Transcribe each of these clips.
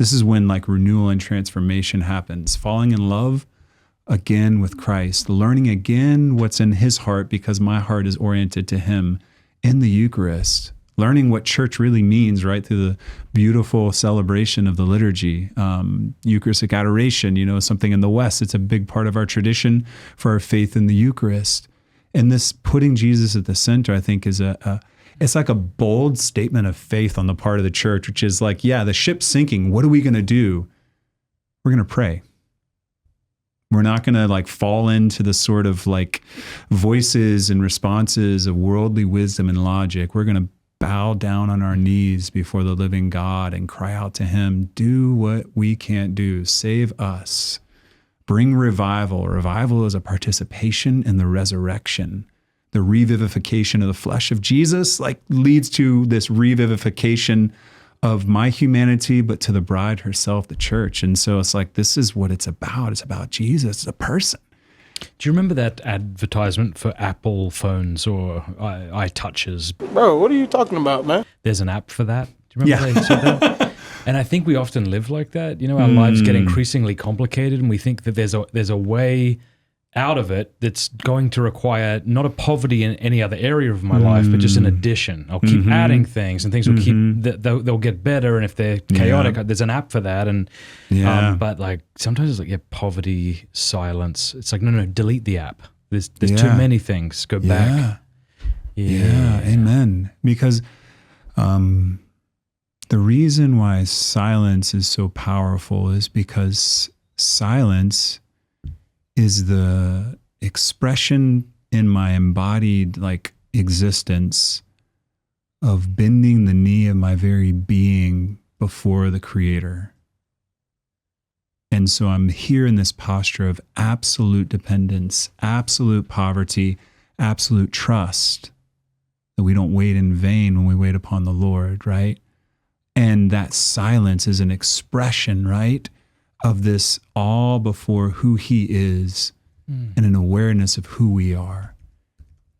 This is when like renewal and transformation happens. Falling in love again with Christ, learning again what's in his heart because my heart is oriented to him in the Eucharist, learning what church really means, right, through the beautiful celebration of the liturgy. Eucharistic adoration, something in the West, it's a big part of our tradition for our faith in the Eucharist. And this putting Jesus at the center, I think, is it's like a bold statement of faith on the part of the church, which is like, yeah, the ship's sinking. What are we going to do? We're going to pray. We're not going to like fall into the sort of like voices and responses of worldly wisdom and logic. We're going to bow down on our knees before the living God and cry out to him, do what we can't do. Save us. Bring revival. Revival is a participation in the resurrection. The revivification of the flesh of Jesus like leads to this revivification of my humanity, but to the bride herself, the church. And so it's like, this is what it's about. It's about Jesus, it's a person. Do you remember that advertisement for Apple phones or iTouches? Bro, what are you talking about, man? There's an app for that. Do you remember they said that? And I think we often live like that. Our lives get increasingly complicated, and we think that there's a way out of it that's going to require not a poverty in any other area of my life, but just an addition. I'll keep adding things, and things will keep they'll get better. And if they're chaotic, there's an app for that. And but like sometimes it's like poverty, silence. It's like no, delete the app. There's too many things. Go back. Yeah, amen. Because the reason why silence is so powerful is because silence is the expression in my embodied like existence of bending the knee of my very being before the Creator. And so I'm here in this posture of absolute dependence, absolute poverty, absolute trust that we don't wait in vain when we wait upon the Lord, right? And that silence is an expression, right, of this all before who he is and an awareness of who we are,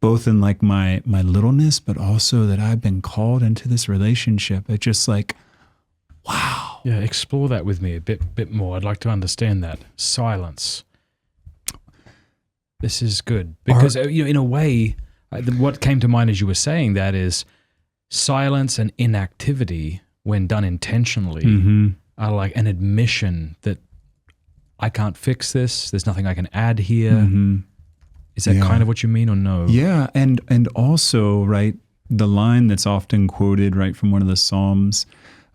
both in like my littleness, but also that I've been called into this relationship. It's just like, wow. Yeah, explore that with me a bit more. I'd like to understand that. Silence. This is good. Because, in a way, what came to mind as you were saying that is silence and inactivity, when done intentionally, are like an admission that I can't fix this. There's nothing I can add here. Is that kind of what you mean or no? Yeah, and also, right, the line that's often quoted, right, from one of the Psalms,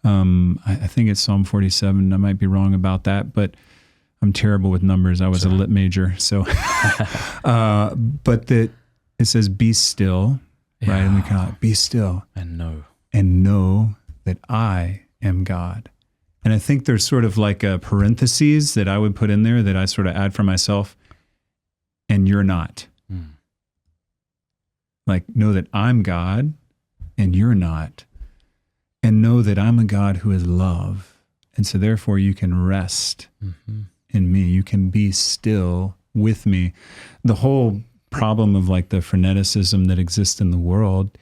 I think it's Psalm 47. I might be wrong about that, but I'm terrible with numbers. I was a lit major, so. But that it says, "Be still," right, and we kind of be still and know that I am God. And I think there's sort of like a parentheses that I would put in there that I sort of add for myself. And you're not. Like, know that I'm God and you're not. And know that I'm a God who is love. And so therefore you can rest in me. You can be still with me. The whole problem of like the freneticism that exists in the world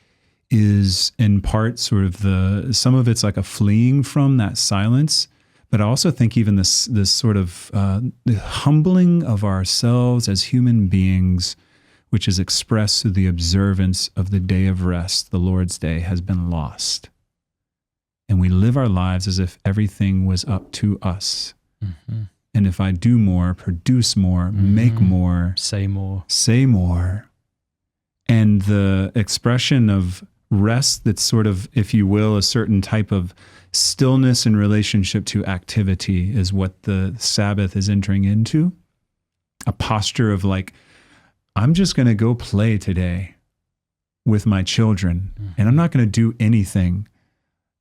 is in part sort of some of it's like a fleeing from that silence, but I also think even this sort of the humbling of ourselves as human beings, which is expressed through the observance of the day of rest, the Lord's Day, has been lost. And we live our lives as if everything was up to us. And if I do more, produce more, make more, say more. And the expression of rest that's sort of, if you will, a certain type of stillness in relationship to activity is what the Sabbath is entering into. A posture of like, I'm just going to go play today with my children and I'm not going to do anything.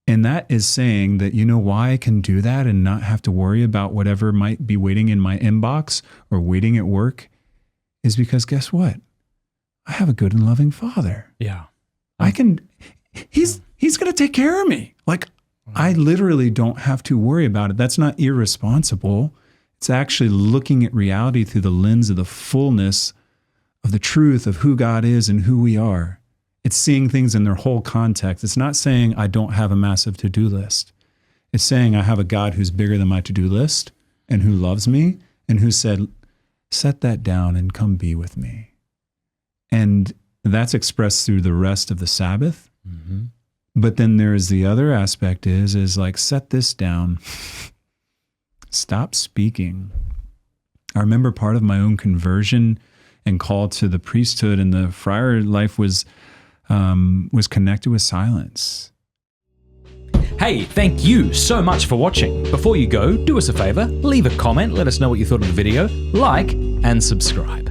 And that is saying that, you know why I can do that and not have to worry about whatever might be waiting in my inbox or waiting at work is because guess what? I have a good and loving Father. Yeah. He's going to take care of me. Like, I literally don't have to worry about it. That's not irresponsible. It's actually looking at reality through the lens of the fullness of the truth of who God is and who we are. It's seeing things in their whole context. It's not saying I don't have a massive to-do list. It's saying I have a God who's bigger than my to-do list and who loves me and who said, set that down and come be with me. And that's expressed through the rest of the Sabbath. Mm-hmm. But then there's the other aspect is like, set this down. Stop speaking. I remember part of my own conversion and call to the priesthood and the friar life was connected with silence. Hey, thank you so much for watching. Before you go, do us a favor, leave a comment, let us know what you thought of the video, like, and subscribe.